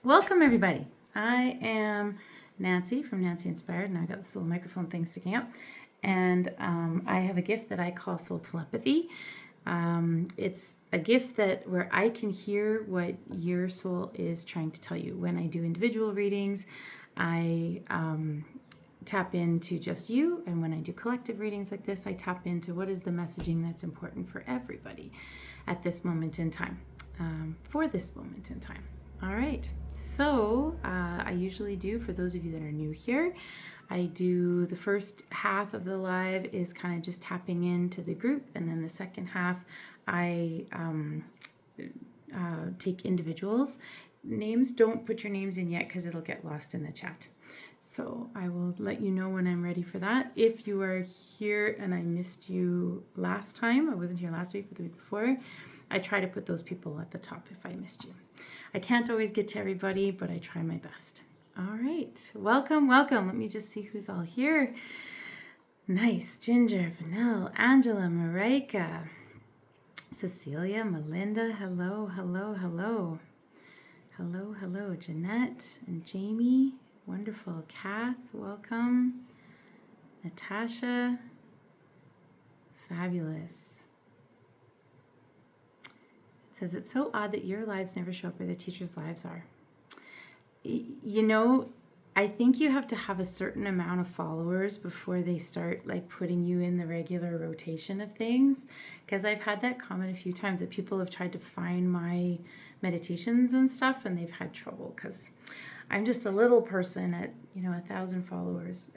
Welcome, everybody. I am Nancy from Nancy Inspired, and I got this little microphone thing sticking up. And I have a gift that I call soul telepathy. It's a gift where I can hear what your soul is trying to tell you. When I do individual readings, I tap into just you, and when I do collective readings like this, I tap into what is the messaging that's important for everybody at this moment in time, for this moment in time. All right, so I usually do, for those of you that are new here, I do the first half of the live is kind of just tapping into the group, and then the second half I take individuals. Names, don't put your names in yet because it'll get lost in the chat. So I will let you know when I'm ready for that. If you are here and I missed you last time, I wasn't here last week, but the week before, I try to put those people at the top if I missed you. I can't always get to everybody, but I try my best. All right, welcome, welcome. Let me just see who's all here. Nice, Ginger, Vanille, Angela, Marika, Cecilia, Melinda, hello, hello, hello. Hello, hello, Jeanette and Jamie, wonderful. Kath, welcome. Natasha, fabulous. Says it's so odd that your lives never show up where the teachers' lives are. You know, I think you have to have a certain amount of followers before they start like putting you in the regular rotation of things. Because I've had that comment a few times that people have tried to find my meditations and stuff and they've had trouble because I'm just a little person at 1,000 followers.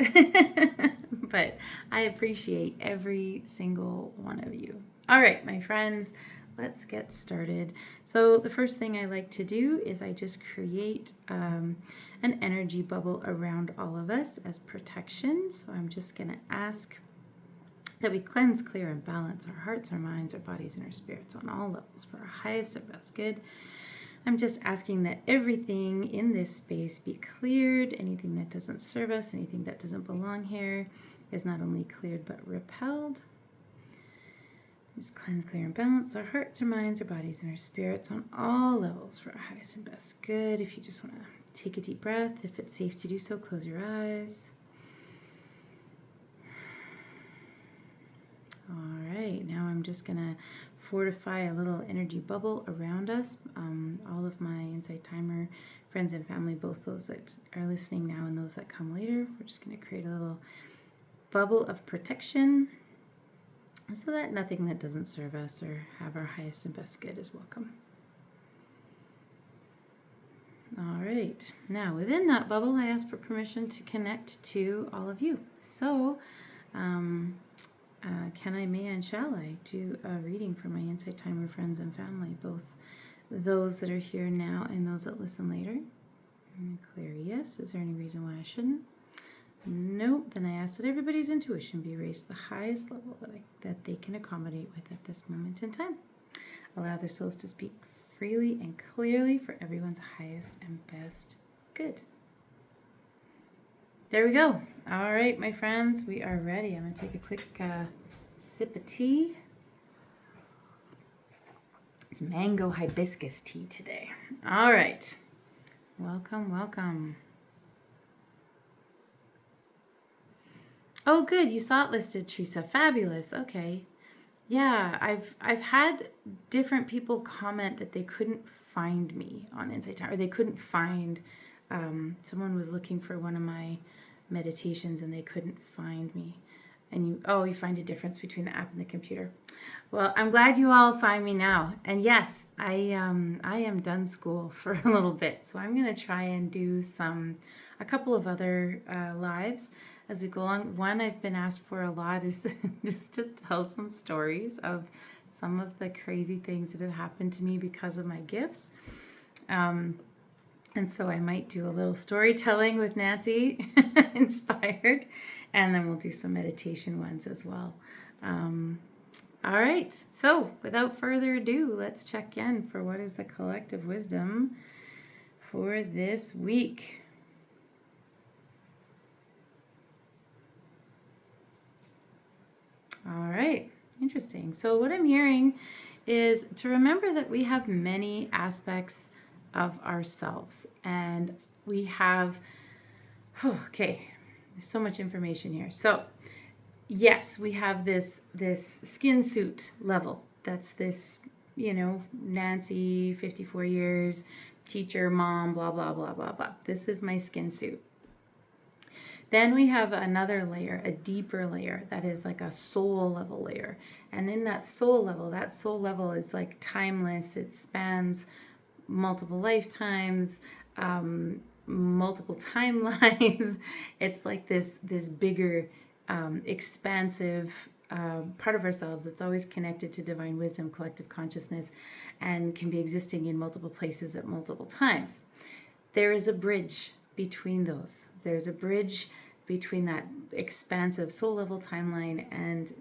But I appreciate every single one of you. All right, my friends. Let's get started. So the first thing I like to do is I just create an energy bubble around all of us as protection. So I'm just going to ask that we cleanse, clear, and balance our hearts, our minds, our bodies, and our spirits on all levels for our highest and best good. I'm just asking that everything in this space be cleared. Anything that doesn't serve us, anything that doesn't belong here is not only cleared but repelled. Just cleanse, clear, and balance our hearts, our minds, our bodies, and our spirits on all levels for our highest and best good. If you just want to take a deep breath, if it's safe to do so, close your eyes. All right, now I'm just going to fortify a little energy bubble around us. All of my Insight Timer friends and family, both those that are listening now and those that come later, we're just going to create a little bubble of protection, so that nothing that doesn't serve us or have our highest and best good is welcome. All right, now within that bubble, I ask for permission to connect to all of you. So, can I, may, and shall I do a reading for my Insight Timer friends and family, both those that are here now and those that listen later? Clear yes. Is there any reason why I shouldn't? Nope. Then I ask that everybody's intuition be raised to the highest level that they can accommodate with at this moment in time. Allow their souls to speak freely and clearly for everyone's highest and best good. There we go. All right, my friends, we are ready. I'm going to take a quick sip of tea. It's mango hibiscus tea today. All right. Welcome, welcome. Oh, good. You saw it listed, Teresa. Fabulous. Okay. Yeah, I've had different people comment that they couldn't find me on Insight Timer, or they couldn't find. Someone was looking for one of my meditations and they couldn't find me. And you find a difference between the app and the computer. Well, I'm glad you all find me now. And yes, I am done school for a little bit, so I'm gonna try and do a couple of other lives as we go along. One I've been asked for a lot is just to tell some stories of some of the crazy things that have happened to me because of my gifts. And so I might do a little storytelling with Nancy Inspired, and then we'll do some meditation ones as well. All right, so without further ado, let's check in for what is the collective wisdom for this week. All right, interesting. So what I'm hearing is to remember that we have many aspects of ourselves. And we have, okay, there's so much information here. So yes, we have this skin suit level. That's this, Nancy, 54 years, teacher, mom, blah, blah, blah, blah, blah. This is my skin suit. Then we have another layer, a deeper layer, that is like a soul level layer. And in that soul level is like timeless. It spans multiple lifetimes, multiple timelines. It's like this bigger, expansive part of ourselves. It's always connected to divine wisdom, collective consciousness, and can be existing in multiple places at multiple times. There is a bridge between those. There's a bridge between that expansive soul level timeline and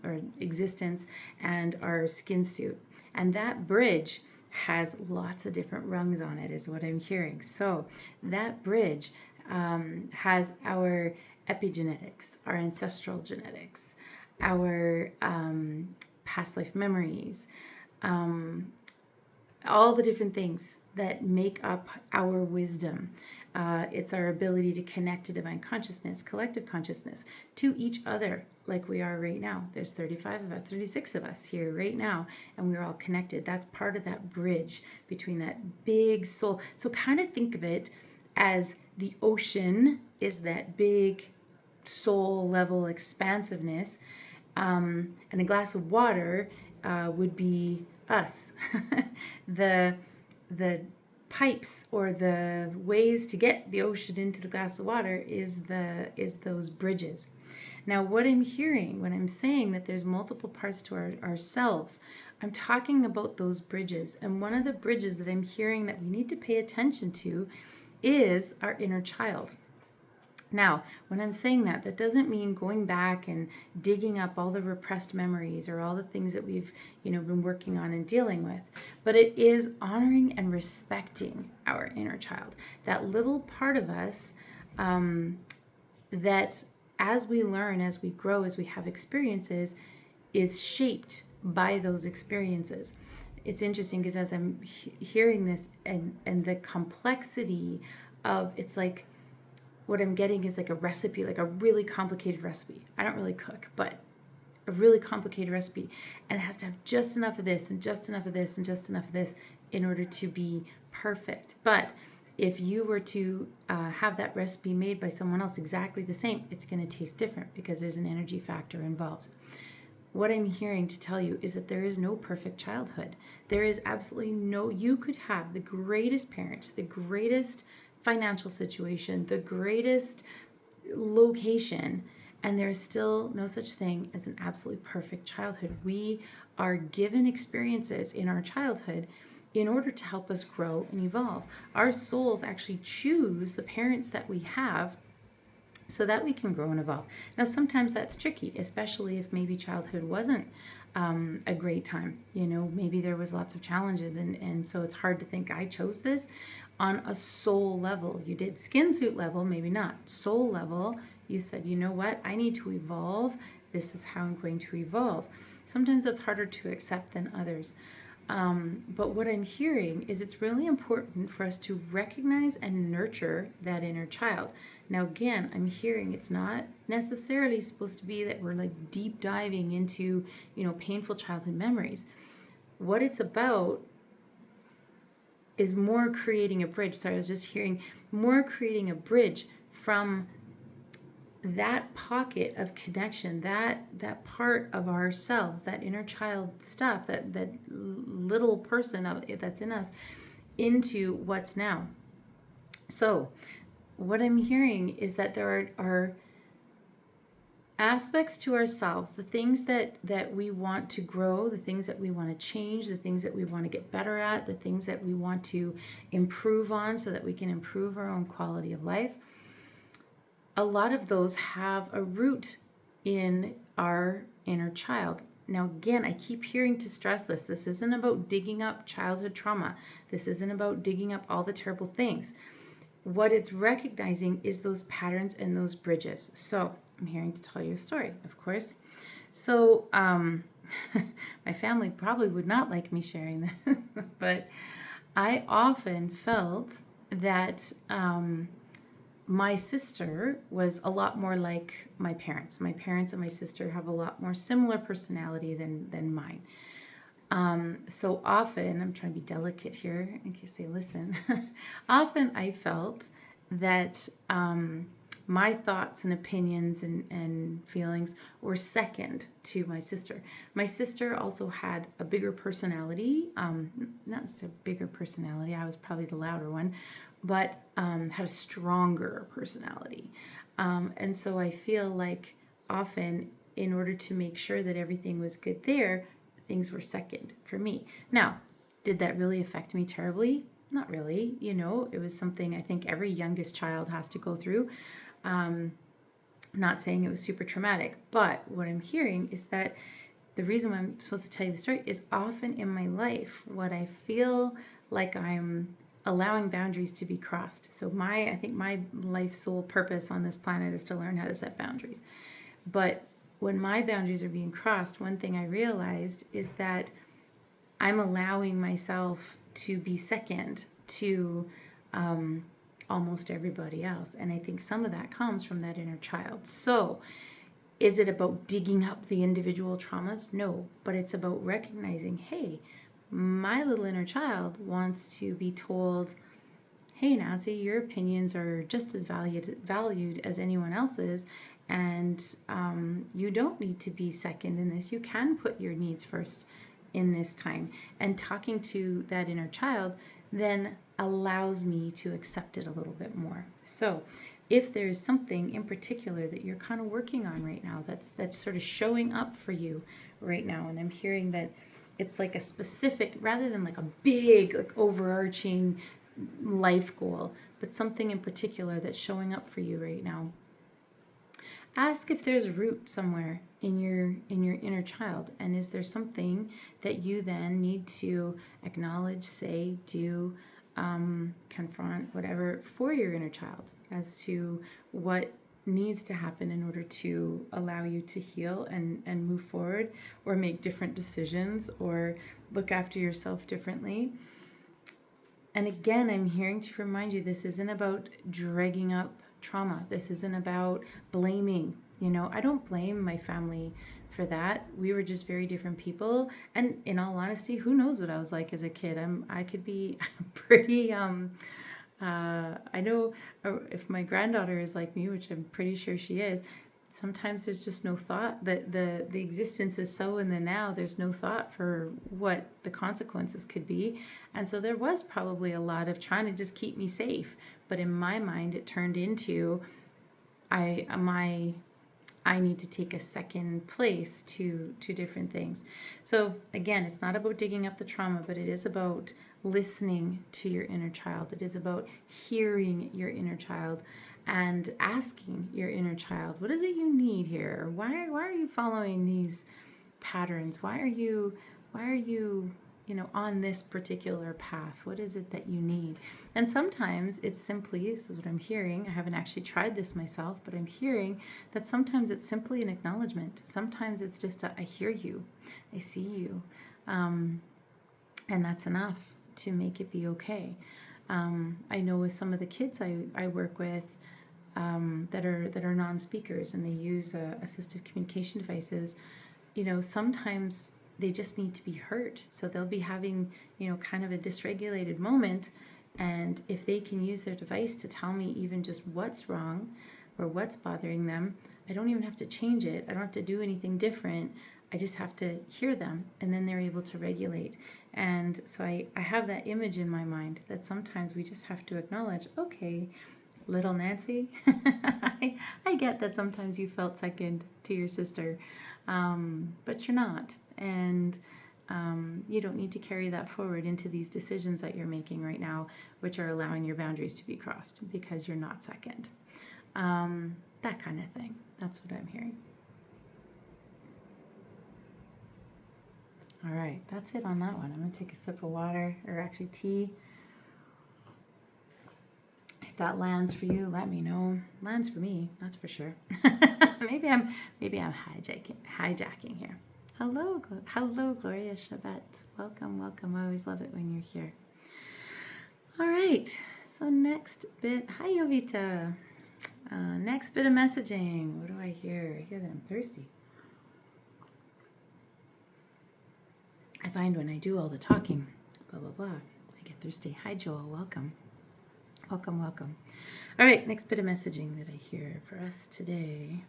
or existence and our skin suit. And that bridge has lots of different rungs on it, is what I'm hearing. So that bridge has our epigenetics, our ancestral genetics, our past life memories, all the different things that make up our wisdom. It's our ability to connect to divine consciousness, collective consciousness, to each other, like we are right now. There's 35 of us, 36 of us here right now, and we're all connected. That's part of that bridge between that big soul. So kind of think of it as the ocean is that big soul level expansiveness, and a glass of water would be us. the pipes or the ways to get the ocean into the glass of water is those bridges. Now, what I'm hearing when I'm saying that there's multiple parts to ourselves, I'm talking about those bridges. And one of the bridges that I'm hearing that we need to pay attention to is our inner child. Now, when I'm saying that, that doesn't mean going back and digging up all the repressed memories or all the things that we've, been working on and dealing with. But it is honoring and respecting our inner child. That little part of us that as we learn, as we grow, as we have experiences, is shaped by those experiences. It's interesting because as I'm hearing this and the complexity of, it's like, what I'm getting is like a recipe, like a really complicated recipe. I don't really cook, but a really complicated recipe. And it has to have just enough of this and just enough of this and just enough of this in order to be perfect. But if you were to have that recipe made by someone else exactly the same, it's going to taste different because there's an energy factor involved. What I'm hearing to tell you is that there is no perfect childhood. There is absolutely no, you could have the greatest parents, the greatest financial situation, the greatest location, and there's still no such thing as an absolutely perfect childhood. We are given experiences in our childhood in order to help us grow and evolve. Our souls actually choose the parents that we have so that we can grow and evolve. Now, sometimes that's tricky, especially if maybe childhood wasn't a great time. Maybe there was lots of challenges, and so it's hard to think I chose this. On a soul level, you did. Skin suit level, maybe not. Soul level, you said, you know what, I need to evolve. This is how I'm going to evolve. Sometimes that's harder to accept than others. But what I'm hearing is it's really important for us to recognize and nurture that inner child. Now, again, I'm hearing it's not necessarily supposed to be that we're like deep diving into, painful childhood memories. What it's about is more creating a bridge. Sorry, I was just hearing more creating a bridge from that pocket of connection, that part of ourselves, that inner child stuff, that little person that's in us, into what's now. So what I'm hearing is that there are aspects to ourselves, the things that we want to grow, the things that we want to change, the things that we want to get better at, the things that we want to improve on so that we can improve our own quality of life. A lot of those have a root in our inner child. Now, again, I keep hearing to stress this. This isn't about digging up childhood trauma. This isn't about digging up all the terrible things. What it's recognizing is those patterns and those bridges. So I'm hearing to tell you a story, of course. So my family probably would not like me sharing this, but I often felt that my sister was a lot more like my parents. My parents and my sister have a lot more similar personality than mine. So often, I'm trying to be delicate here in case they listen. Often I felt that my thoughts and opinions and feelings were second to my sister. My sister also had a bigger personality, not just a bigger personality, I was probably the louder one, but had a stronger personality. And so I feel like often, in order to make sure that everything was good there, things were second for me. Now, did that really affect me terribly? Not really. It was something I think every youngest child has to go through. Not saying it was super traumatic, but what I'm hearing is that the reason why I'm supposed to tell you the story is often in my life, what I feel like I'm allowing boundaries to be crossed. So I think my life's sole purpose on this planet is to learn how to set boundaries. But when my boundaries are being crossed, one thing I realized is that I'm allowing myself to be second to almost everybody else. And I think some of that comes from that inner child. So is it about digging up the individual traumas? No, but it's about recognizing, hey, my little inner child wants to be told, hey, Nancy, your opinions are just as valued as anyone else's, and you don't need to be second in this. You can put your needs first in this time. And talking to that inner child then allows me to accept it a little bit more. So if there's something in particular that you're kind of working on right now, that's sort of showing up for you right now, and I'm hearing that it's like a specific, rather than like a big, like overarching life goal, but something in particular that's showing up for you right now. Ask if there's a root somewhere in your inner child, and is there something that you then need to acknowledge, say, do, confront, whatever, for your inner child, as to what needs to happen in order to allow you to heal and move forward, or make different decisions, or look after yourself differently. And again, I'm hearing to remind you, this isn't about dragging up trauma. This isn't about blaming. I don't blame my family for that. We were just very different people. And in all honesty, who knows what I was like as a kid? I could be pretty, I know if my granddaughter is like me, which I'm pretty sure she is, sometimes there's just no thought that the existence is so in the now. There's no thought for what the consequences could be. And so there was probably a lot of trying to just keep me safe. But in my mind, it turned into I need to take a second place to different things. So again, it's not about digging up the trauma, but it is about listening to your inner child. It is about hearing your inner child and asking your inner child, what is it you need here? Why are you following these patterns? Why are you on this particular path? What is it that you need? And sometimes it's simply, this is what I'm hearing, I haven't actually tried this myself, but I'm hearing that sometimes it's simply an acknowledgement. Sometimes it's just I hear you, I see you, and that's enough to make it be okay. I know with some of the kids I work with, that are non-speakers, and they use assistive communication devices, sometimes they just need to be heard. So they'll be having, kind of a dysregulated moment, and if they can use their device to tell me even just what's wrong or what's bothering them, I don't even have to change it. I don't have to do anything different. I just have to hear them, and then they're able to regulate. And so I have that image in my mind that sometimes we just have to acknowledge, okay, little Nancy, I get that sometimes you felt second to your sister, but you're not. And you don't need to carry that forward into these decisions that you're making right now, which are allowing your boundaries to be crossed because you're not second. That kind of thing. That's what I'm hearing. All right, that's it on that one. I'm going to take a sip of water, or actually tea. If that lands for you, let me know. Lands for me, that's for sure. maybe I'm hijacking here. Hello, Gloria Shabbat. Welcome. I always love it when you're here. All right, so next bit, hi Jovita. Next bit of messaging, what do I hear? I hear that I'm thirsty. I find when I do all the talking, blah, blah, blah, I get thirsty. Hi Joel, welcome. Welcome, welcome. All right, next bit of messaging that I hear for us today.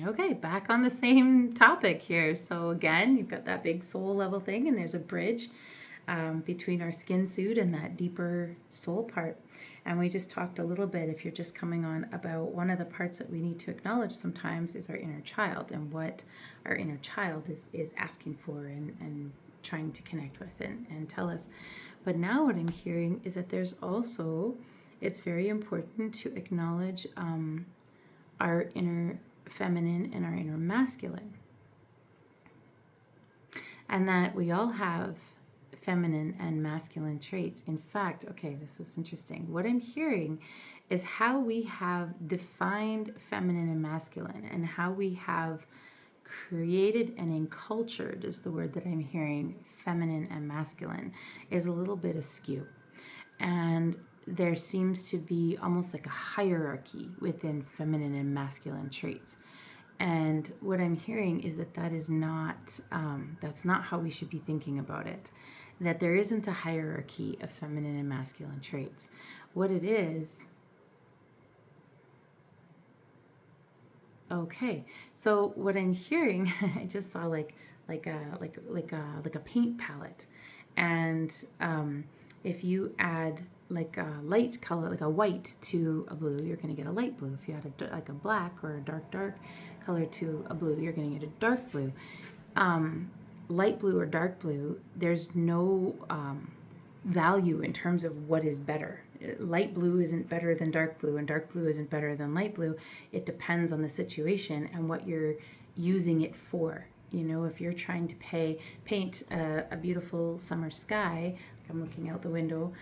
Okay, back on the same topic here. So again, you've got that big soul level thing, and there's a bridge between our skin suit and that deeper soul part. And we just talked a little bit, if you're just coming on, about one of the parts that we need to acknowledge sometimes is our inner child, and what our inner child is asking for and trying to connect with and tell us. But now what I'm hearing is that there's also, it's very important to acknowledge our inner feminine and our inner masculine. And that we all have feminine and masculine traits. In fact, okay, this is interesting. What I'm hearing is how we have defined feminine and masculine, and how we have created and encultured, is the word that I'm hearing, feminine and masculine, is a little bit askew. And there seems to be almost like a hierarchy within feminine and masculine traits. And what I'm hearing is that that is not, that's not how we should be thinking about it. That there isn't a hierarchy of feminine and masculine traits. What it is, okay. So what I'm hearing, I just saw like a paint palette, and if you add like a light color, like a white to a blue, you're going to get a light blue. If you add like a black or a dark color to a blue, you're going to get a dark blue. Light blue or dark blue, there's no value in terms of what is better. Light blue isn't better than dark blue, and dark blue isn't better than light blue. It depends on the situation and what you're using it for. You know, if you're trying to paint a beautiful summer sky, I'm looking out the window,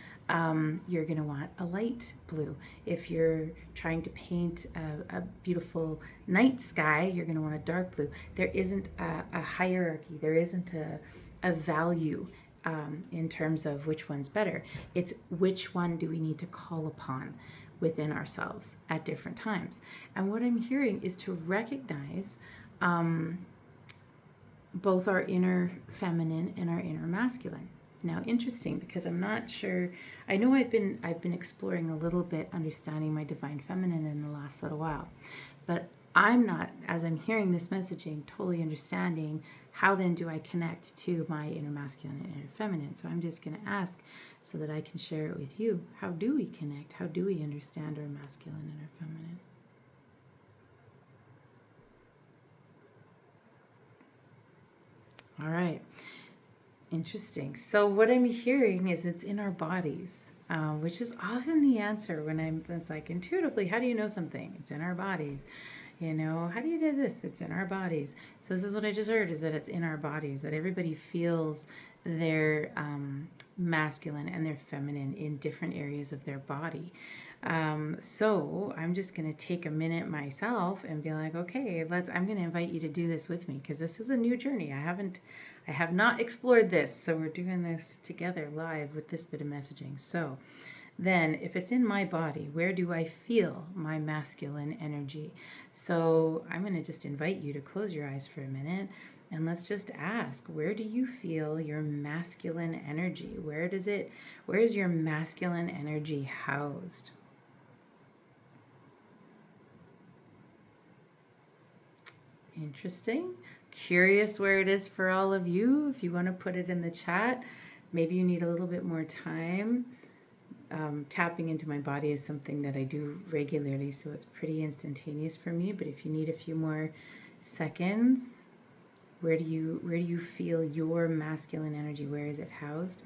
you're going to want a light blue. If you're trying to paint a beautiful night sky, you're going to want a dark blue. There isn't a hierarchy. There isn't a value in terms of which one's better. It's which one do we need to call upon within ourselves at different times. And what I'm hearing is to recognize both our inner feminine and our inner masculine. Now, interesting, because I'm not sure, I know I've been exploring a little bit, understanding my divine feminine in the last little while, but I'm not, as I'm hearing this messaging, totally understanding how then do I connect to my inner masculine and inner feminine. So I'm just going to ask so that I can share it with you. How do we connect? How do we understand our masculine and our feminine? All right. Interesting. So what I'm hearing is it's in our bodies, which is often the answer when it's like intuitively, how do you know something? It's in our bodies. You know, how do you do this? It's in our bodies. So this is what I just heard, is that it's in our bodies, that everybody feels their masculine and their feminine in different areas of their body. So I'm just going to take a minute myself and be like, okay, I'm going to invite you to do this with me, because this is a new journey. I have not explored this. So we're doing this together live with this bit of messaging. So then if it's in my body, where do I feel my masculine energy? So I'm going to just invite you to close your eyes for a minute, and let's just ask, where do you feel your masculine energy? Where is your masculine energy housed? Interesting. Curious where it is for all of you. If you want to put it in the chat, maybe you need a little bit more time. Tapping into my body is something that I do regularly, so it's pretty instantaneous for me. But if you need a few more seconds, where do you feel your masculine energy? Where is it housed?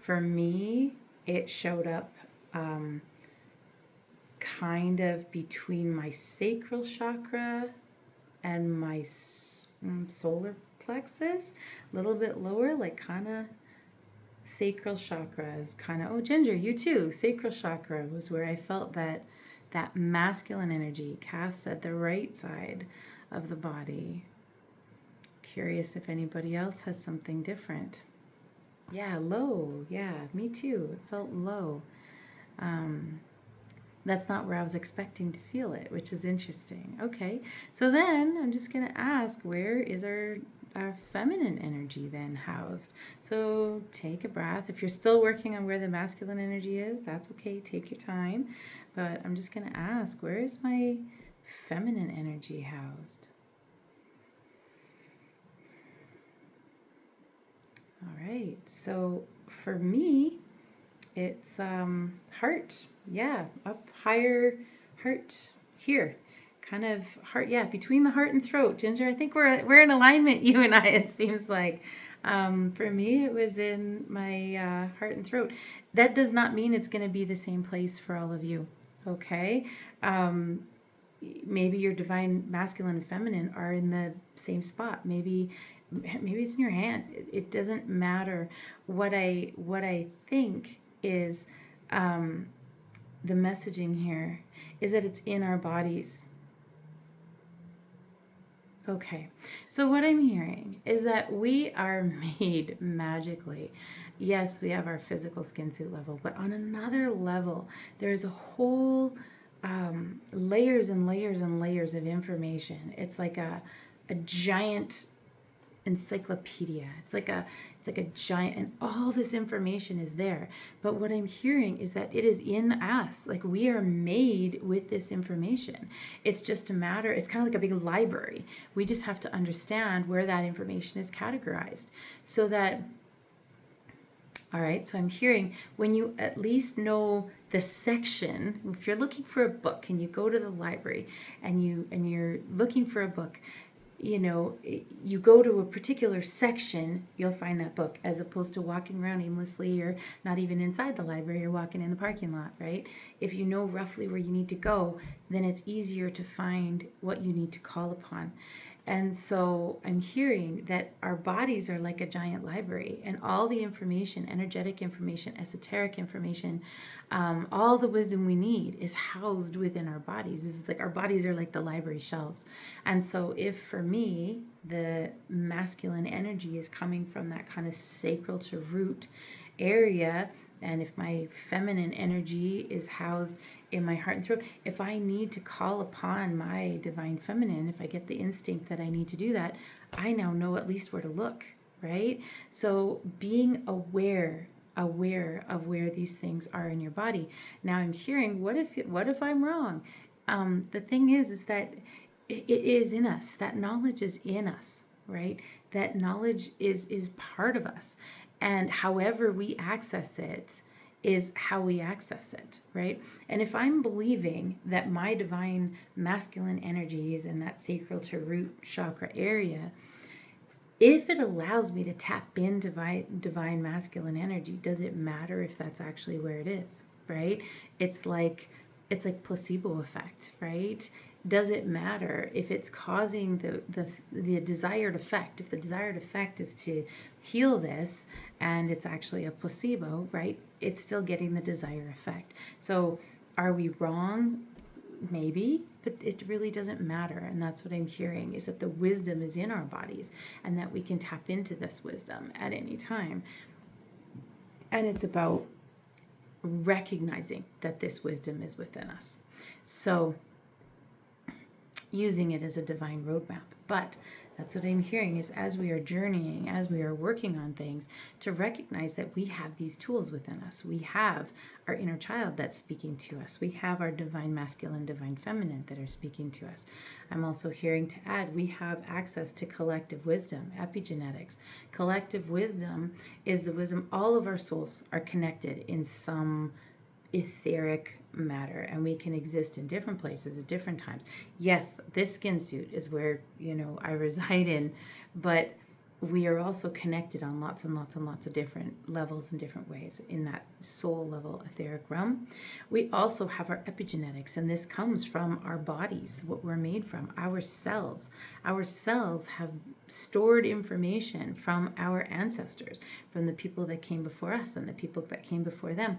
For me, it showed up kind of between my sacral chakra and my solar plexus, a little bit lower, like kind of sacral chakra is kind of, oh, Ginger, you too. Sacral chakra was where I felt that masculine energy cast at the right side of the body. Curious if anybody else has something different. Yeah, low. Yeah, me too. It felt low. Um, that's not where I was expecting to feel it, which is interesting. Okay, so then I'm just going to ask, where is our feminine energy then housed? So take a breath. If you're still working on where the masculine energy is, that's okay. Take your time. But I'm just going to ask, where is my feminine energy housed? All right, so for me, it's heart. Yeah, up higher, heart here. Kind of heart, yeah, between the heart and throat. Ginger, I think we're in alignment, you and I, it seems like. For me, it was in my heart and throat. That does not mean it's going to be the same place for all of you, okay? Um, Maybe your divine masculine and feminine are in the same spot. Maybe it's in your hands. It doesn't matter. What I think is um, the messaging here is that it's in our bodies. Okay, so what I'm hearing is that we are made magically. Yes, we have our physical skin suit level, but on another level, there's a whole layers and layers and layers of information. It's like a giant encyclopedia. It's like a giant, and all this information is there. But what I'm hearing is that it is in us. Like, we are made with this information. It's just a matter, it's kind of like a big library. We just have to understand where that information is categorized, so that, all right, so I'm hearing, when you at least know the section, if you're looking for a book and you go to the library and you're looking for a book, you go to a particular section, you'll find that book, as opposed to walking around aimlessly, or not even inside the library, or walking in the parking lot, right? If you know roughly where you need to go, then it's easier to find what you need to call upon. And so I'm hearing that our bodies are like a giant library, and all the information, energetic information, esoteric information, all the wisdom we need is housed within our bodies. This is like, our bodies are like the library shelves. And so if for me, the masculine energy is coming from that kind of sacral to root area, and if my feminine energy is housed in my heart and throat, if I need to call upon my divine feminine, if I get the instinct that I need to do that, I now know at least where to look, right? So being aware of where these things are in your body. Now I'm hearing, what if I'm wrong? The thing is that it is in us. That knowledge is in us, right? That knowledge is part of us, and however we access it is how we access it, right? And if I'm believing that my divine masculine energy is in that sacral to root chakra area, if it allows me to tap into divine masculine energy, does it matter if that's actually where it is, right? It's like placebo effect, right? Does it matter if it's causing the desired effect? If the desired effect is to heal this, and it's actually a placebo, right? It's still getting the desired effect. So are we wrong? Maybe, but it really doesn't matter. And that's what I'm hearing, is that the wisdom is in our bodies, and that we can tap into this wisdom at any time. And it's about recognizing that this wisdom is within us. So using it as a divine roadmap. But that's what I'm hearing, is as we are journeying, as we are working on things, to recognize that we have these tools within us. We have our inner child that's speaking to us. We have our divine masculine, divine feminine that are speaking to us. I'm also hearing to add, we have access to collective wisdom, epigenetics. Collective wisdom is the wisdom. All of our souls are connected in some etheric matter, and we can exist in different places at different times. Yes, this skin suit is where I reside in, but we are also connected on lots and lots and lots of different levels and different ways in that soul level etheric realm. We also have our epigenetics, and this comes from our bodies, what we're made from, our cells. Our cells have stored information from our ancestors, from the people that came before us and the people that came before them.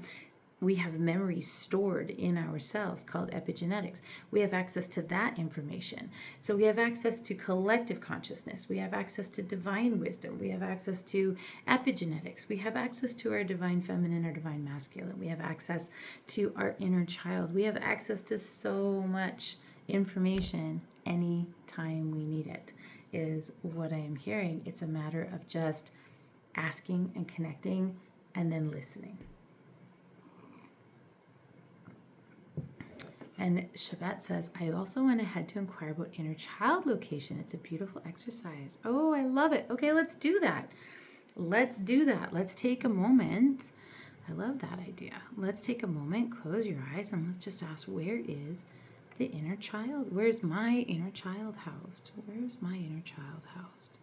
we have memories stored in our cells called epigenetics. We have access to that information. So we have access to collective consciousness. We have access to divine wisdom. We have access to epigenetics. We have access to our divine feminine or divine masculine. We have access to our inner child. We have access to so much information anytime we need it, is what I am hearing. It's a matter of just asking and connecting and then listening. And Shabbat says, I also went ahead to inquire about inner child location. It's a beautiful exercise. Oh, I love it. Okay, let's do that. Let's do that. Let's take a moment. I love that idea. Let's take a moment, close your eyes, and let's just ask, where is the inner child? Where's my inner child housed? Where's my inner child housed?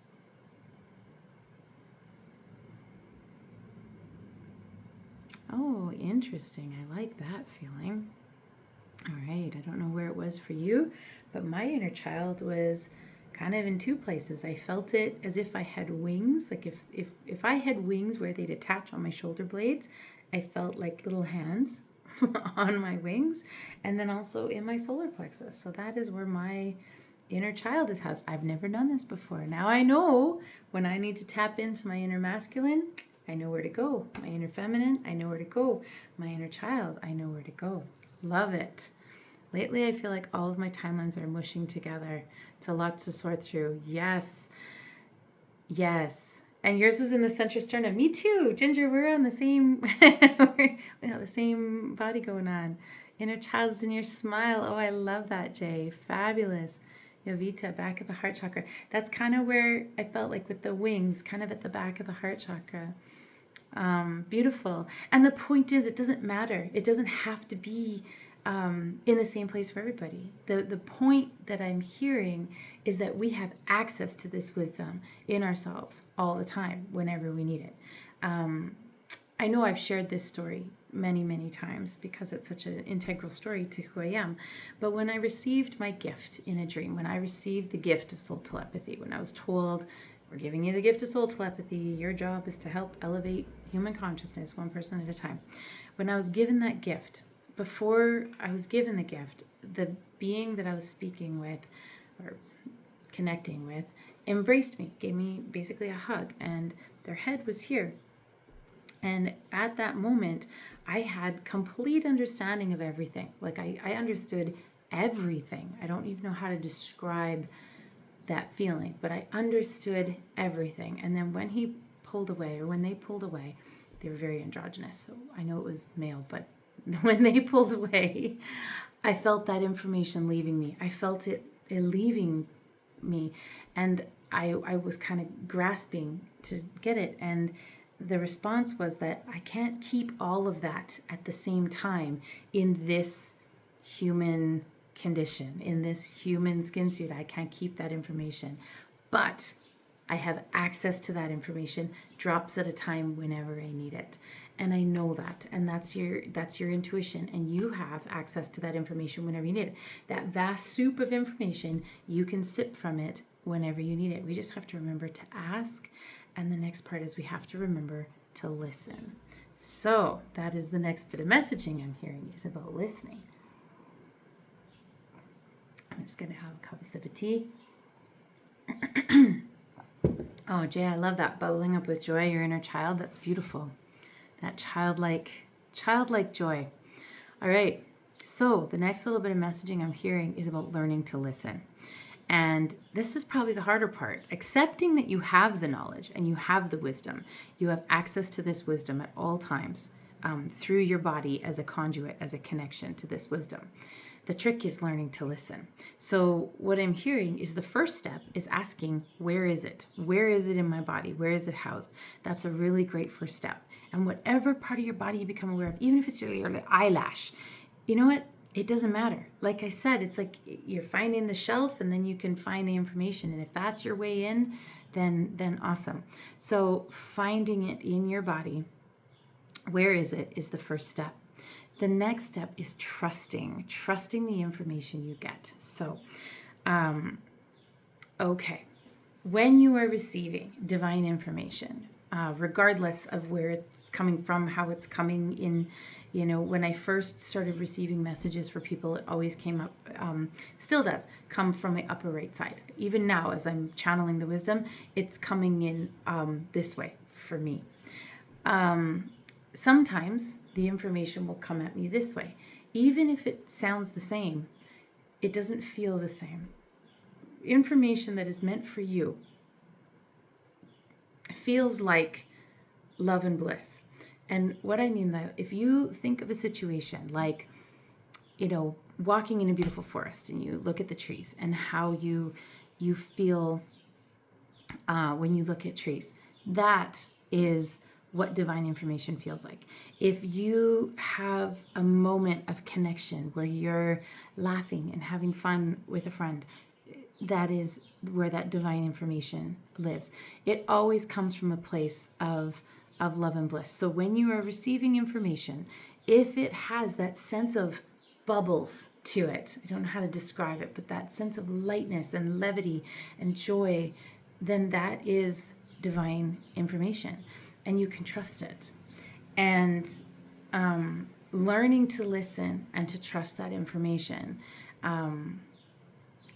Oh, interesting. I like that feeling. All right, I don't know where it was for you, but my inner child was kind of in two places. I felt it as if I had wings, like if I had wings where they'd attach on my shoulder blades, I felt like little hands on my wings, and then also in my solar plexus. So that is where my inner child is housed. I've never done this before. Now I know when I need to tap into my inner masculine, I know where to go. My inner feminine, I know where to go. My inner child, I know where to go. Love it. Lately, I feel like all of my timelines are mushing together. It's a lot to sort through. Yes. Yes. And yours was in the center sternum. Me too. Ginger, we're on the same, we got the same body going on. Inner child's in your smile. Oh, I love that, Jay. Fabulous. Yovita, back of the heart chakra. That's kind of where I felt like with the wings, kind of at the back of the heart chakra. Beautiful. And the point is, it doesn't matter. It doesn't have to be in the same place for everybody. The point that I'm hearing is that we have access to this wisdom in ourselves all the time, whenever we need it. I know I've shared this story many, many times because it's such an integral story to who I am. But when I received my gift in a dream, when I received the gift of soul telepathy, when I was told, we're giving you the gift of soul telepathy, your job is to help elevate human consciousness one person at a time. When I was given that gift, before I was given the gift, the being that I was speaking with or connecting with embraced me, gave me basically a hug, and their head was here. And at that moment, I had complete understanding of everything. Like I understood everything. I don't even know how to describe that feeling, but I understood everything. And then when he pulled away, or when they pulled away, they were very androgynous, so I know it was male, but when they pulled away, I felt that information leaving me. I felt it leaving me, and I was kind of grasping to get it, and the response was that I can't keep all of that at the same time in this human condition, in this human skin suit. I can't keep that information, but I have access to that information, drops at a time whenever I need it. And I know that, and that's your intuition, and you have access to that information whenever you need it. That vast soup of information, you can sip from it whenever you need it. We just have to remember to ask, and the next part is we have to remember to listen. So that is the next bit of messaging I'm hearing, is about listening. I'm just going to have a cup of tea. Oh, Jay, I love that. Bubbling up with joy, your inner child. That's beautiful. That childlike joy. All right. So the next little bit of messaging I'm hearing is about learning to listen. And this is probably the harder part. Accepting that you have the knowledge and you have the wisdom. You have access to this wisdom at all times through your body as a conduit, as a connection to this wisdom. The trick is learning to listen. So what I'm hearing is the first step is asking, where is it? Where is it in my body? Where is it housed? That's a really great first step. And whatever part of your body you become aware of, even if it's your eyelash, you know what? It doesn't matter. Like I said, it's like you're finding the shelf and then you can find the information. And if that's your way in, then awesome. So finding it in your body, where is it, is the first step. The next step is trusting the information you get. So, okay, when you are receiving divine information, regardless of where it's coming from, how it's coming in. You know, when I first started receiving messages for people, it always came up, still does, come from my upper right side. Even now, as I'm channeling the wisdom, it's coming in this way for me. Sometimes the information will come at me this way. Even if it sounds the same, it doesn't feel the same. Information that is meant for you feels like love and bliss. And what I mean that if you think of a situation like, you know, walking in a beautiful forest and you look at the trees and how you feel when you look at trees, that is what divine information feels like. If you have a moment of connection where you're laughing and having fun with a friend, that is where that divine information lives. It always comes from a place of love and bliss. So when you are receiving information, if it has that sense of bubbles to it, I don't know how to describe it, but that sense of lightness and levity and joy, then that is divine information and you can trust it. And learning to listen and to trust that information.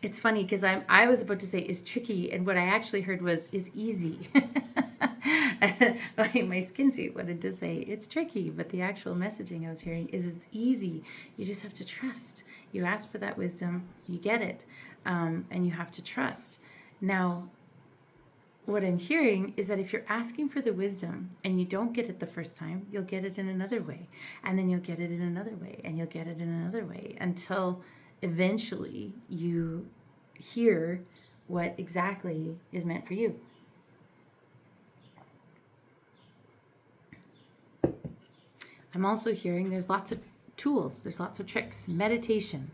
It's funny because I was about to say is tricky, and what I actually heard was is easy. My skin suit wanted to say it's tricky, but the actual messaging I was hearing is it's easy. You just have to trust. You ask for that wisdom, you get it, and you have to trust. Now, what I'm hearing is that if you're asking for the wisdom and you don't get it the first time, you'll get it in another way, and then you'll get it in another way, and you'll get it in another way until eventually you hear what exactly is meant for you. I'm also hearing there's lots of tools, there's lots of tricks. Meditation.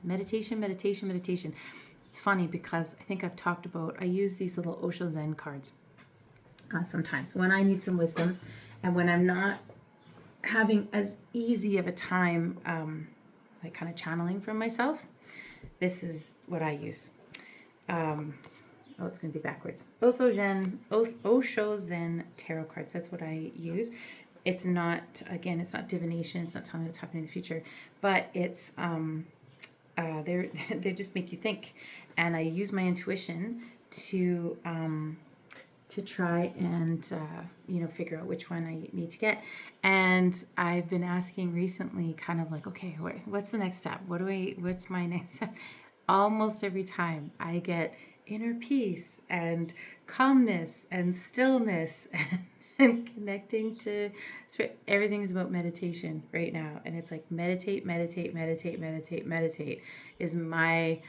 It's funny because I think I've talked about, I use these little Osho Zen cards sometimes when I need some wisdom and when I'm not having as easy of a time like kind of channeling from myself. This is what I use. It's going to be backwards. Osho Zen tarot cards. That's what I use. It's not, again, it's not divination. It's not telling me what's happening in the future, but it's they just make you think. And I use my intuition to try and figure out which one I need to get. And I've been asking recently, kind of like, okay, what's the next step? What's my next step? Almost every time I get inner peace and calmness and stillness and connecting to spirit. Everything is about meditation right now, and it's like meditate is my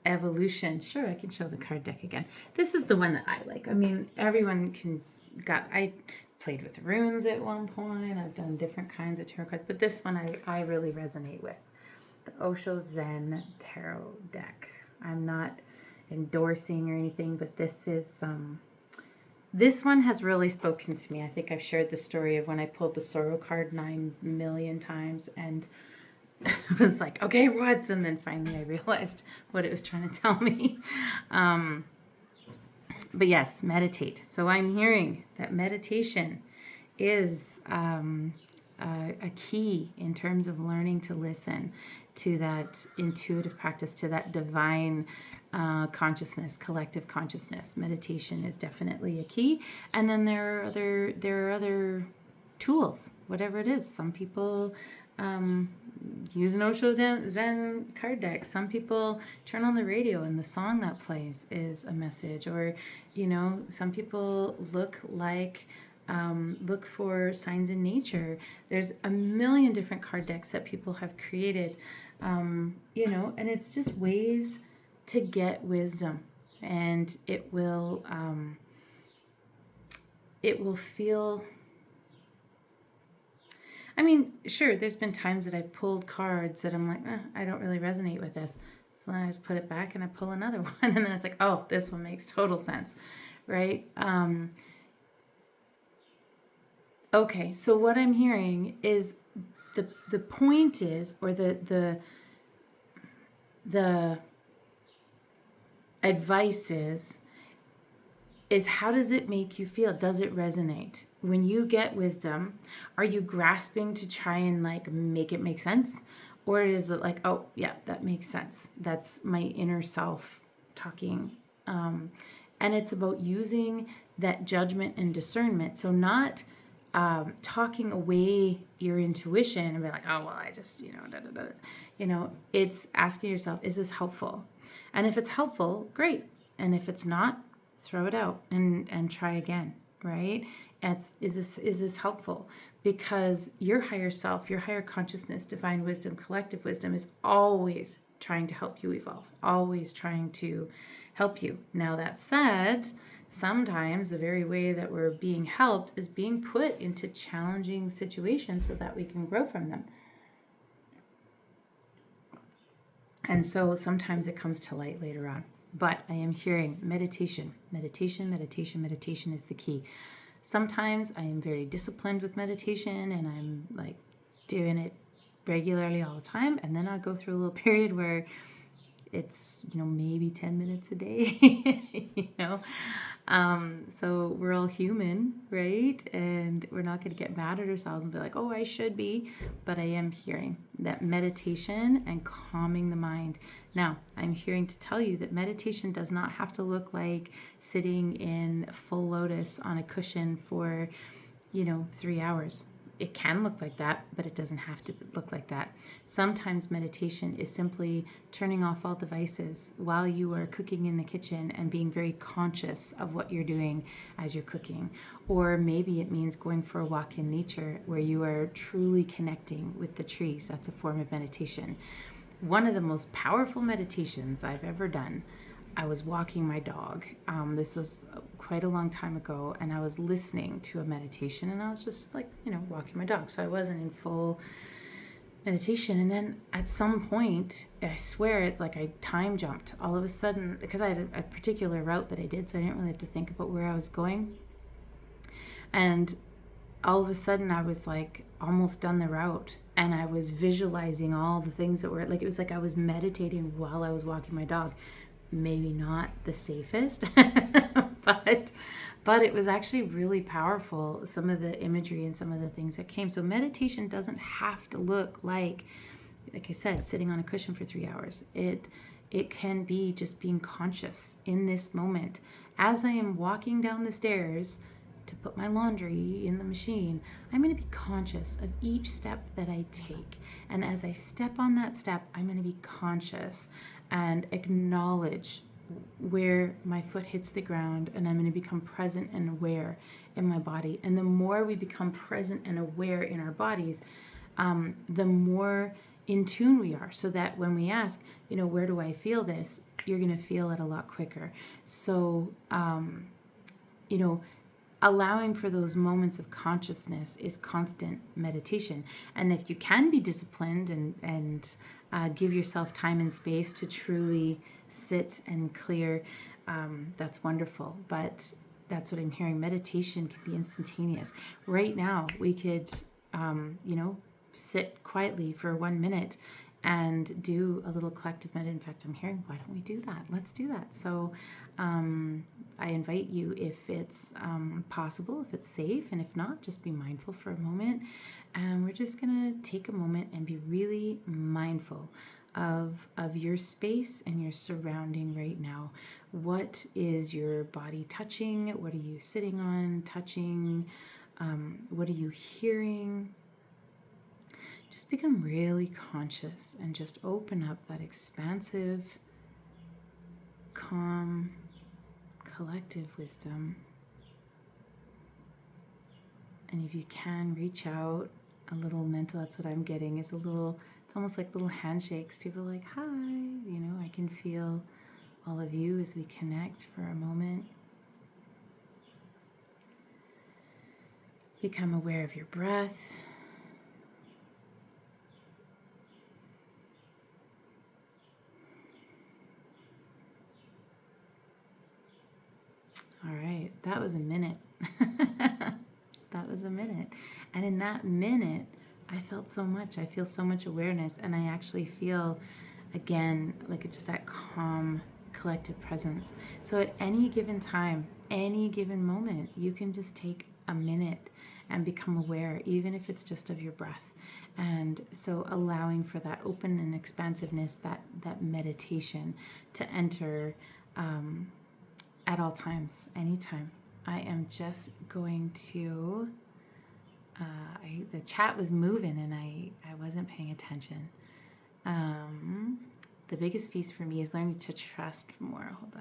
evolution. Sure, I can show the card deck again. This is the one that I like. I mean, everyone I played with runes at one point. I've done different kinds of tarot cards, but this one I really resonate with. The Osho Zen tarot deck. I'm not endorsing or anything, but this is this one has really spoken to me. I think I've shared the story of when I pulled the sorrow card 9 million times and I was like, okay, what? And then finally I realized what it was trying to tell me. But yes, meditate. So I'm hearing that meditation is a key in terms of learning to listen to that intuitive practice, to that divine consciousness, collective consciousness. Meditation is definitely a key. And then there are other tools, whatever it is. Some people use an Osho Zen card deck. Some people turn on the radio and the song that plays is a message. Or, some people look for signs in nature. There's a million different card decks that people have created, and it's just ways to get wisdom, and it will feel, I mean, sure, there's been times that I've pulled cards that I'm like, I don't really resonate with this. So then I just put it back and I pull another one. And then it's like, oh, this one makes total sense, right? Okay, so what I'm hearing is the point is, or the advice is, is how does it make you feel? Does it resonate? When you get wisdom, are you grasping to try and like make it make sense? Or is it like, oh, yeah, that makes sense. That's my inner self talking. And it's about using that judgment and discernment. So not talking away your intuition and be like, oh, well, I just, da, da, da. It's asking yourself, is this helpful? And if it's helpful, great. And if it's not, throw it out and try again, right? Is this helpful? Because your higher self, your higher consciousness, divine wisdom, collective wisdom is always trying to help you evolve, always trying to help you. Now that said, sometimes the very way that we're being helped is being put into challenging situations so that we can grow from them. And so sometimes it comes to light later on. But I am hearing meditation. Meditation is the key. Sometimes I am very disciplined with meditation and I'm like doing it regularly all the time. And then I'll go through a little period where it's, maybe 10 minutes a day, So we're all human, right? And we're not going to get mad at ourselves and be like, oh, I should be. But I am hearing that meditation and calming the mind. Now, I'm hearing to tell you that meditation does not have to look like sitting in full lotus on a cushion for, 3 hours. It can look like that, but it doesn't have to look like that. Sometimes meditation is simply turning off all devices while you are cooking in the kitchen and being very conscious of what you're doing as you're cooking. Or maybe it means going for a walk in nature where you are truly connecting with the trees. That's a form of meditation. One of the most powerful meditations I've ever done, I was walking my dog. This was quite a long time ago, and I was listening to a meditation, and I was just like, walking my dog. So I wasn't in full meditation. And then at some point, I swear it's like I time jumped all of a sudden, because I had a particular route that I did, so I didn't really have to think about where I was going. And all of a sudden I was like almost done the route, and I was visualizing all the things that were like, it was like I was meditating while I was walking my dog. Maybe not the safest, but it was actually really powerful, some of the imagery and some of the things that came. So meditation doesn't have to look like I said, sitting on a cushion for 3 hours. It can be just being conscious in this moment. As I am walking down the stairs to put my laundry in the machine, I'm going to be conscious of each step that I take. And as I step on that step, I'm going to be conscious and acknowledge where my foot hits the ground, and I'm going to become present and aware in my body. And the more we become present and aware in our bodies, the more in tune we are, so that when we ask, where do I feel this? You're going to feel it a lot quicker. So, allowing for those moments of consciousness is constant meditation. And if you can be disciplined and give yourself time and space to truly sit and clear, that's wonderful. But that's what I'm hearing. Meditation can be instantaneous. Right now, we could, sit quietly for 1 minute and do a little collective meditation. In fact, I'm hearing, why don't we do that? Let's do that. So I invite you, if it's possible, if it's safe, and if not, just be mindful for a moment. And we're just going to take a moment and be really mindful of your space and your surrounding right now. What is your body touching? What are you sitting on, touching? What are you hearing? Just become really conscious and just open up that expansive, calm, collective wisdom. And if you can, reach out a little mental, that's what I'm getting, is it's almost like little handshakes. People are like, hi, I can feel all of you as we connect for a moment. Become aware of your breath. All right, that was a minute. That was a minute. And in that minute, I felt so much. I feel so much awareness, and I actually feel, again, like it's just that calm collective presence. So at any given time, any given moment, you can just take a minute and become aware, even if it's just of your breath. And so allowing for that open and expansiveness, that meditation to enter at all times, anytime. I am just going to, the chat was moving and I wasn't paying attention. The biggest piece for me is learning to trust more. Hold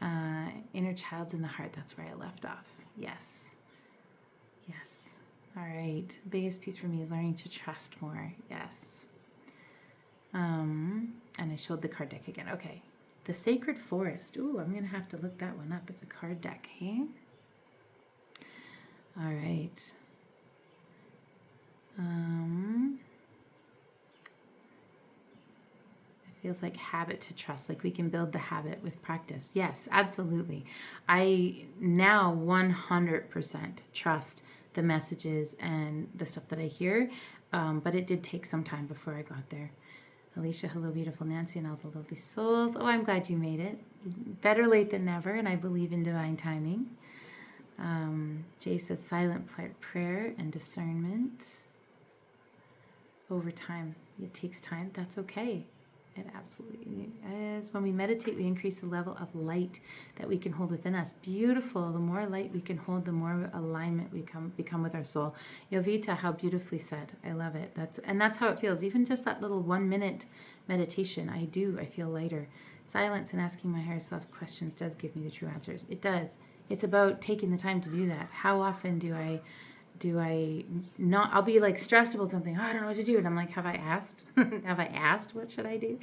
on. Inner child's in the heart. That's where I left off. Yes. Yes. All right. Biggest piece for me is learning to trust more. Yes. And I showed the card deck again. Okay. The Sacred Forest. Ooh, I'm going to have to look that one up. It's a card deck, hey? All right. It feels like habit to trust, like we can build the habit with practice. Yes, absolutely. I now 100% trust the messages and the stuff that I hear, but it did take some time before I got there. Alicia, hello, beautiful Nancy, and all the lovely souls. Oh, I'm glad you made it. Better late than never, and I believe in divine timing. Jay says silent prayer and discernment over time. It takes time. That's okay. It absolutely is. When we meditate, we increase the level of light that we can hold within us. Beautiful. The more light we can hold, the more alignment we become with our soul. Yovita, how beautifully said. I love it. That's how it feels. Even just that little 1 minute meditation, I feel lighter. Silence and asking my higher self questions does give me the true answers. It does. It's about taking the time to do that. How often do I not, I'll be like stressed about something. Oh, I don't know what to do. And I'm like, have I asked? Have I asked what should I do?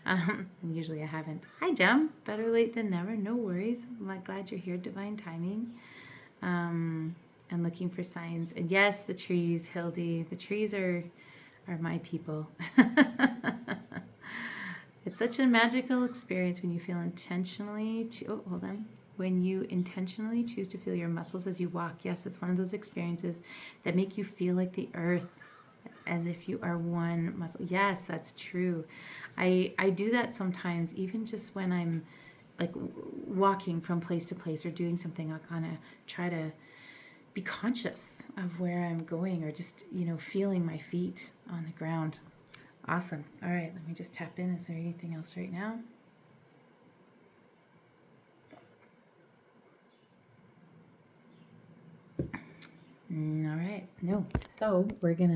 And usually I haven't. Hi, Jem. Better late than never. No worries. I'm like, glad you're here. Divine timing. And looking for signs. And yes, the trees, Hildy. The trees are my people. It's such a magical experience when you feel intentionally. Hold on. When you intentionally choose to feel your muscles as you walk. Yes, it's one of those experiences that make you feel like the earth, as if you are one muscle. Yes, that's true. I do that sometimes, even just when I'm like walking from place to place or doing something. I'll kind of try to be conscious of where I'm going, or just, feeling my feet on the ground. Awesome. All right, let me just tap in. Is there anything else right now? All right. No. So we're going to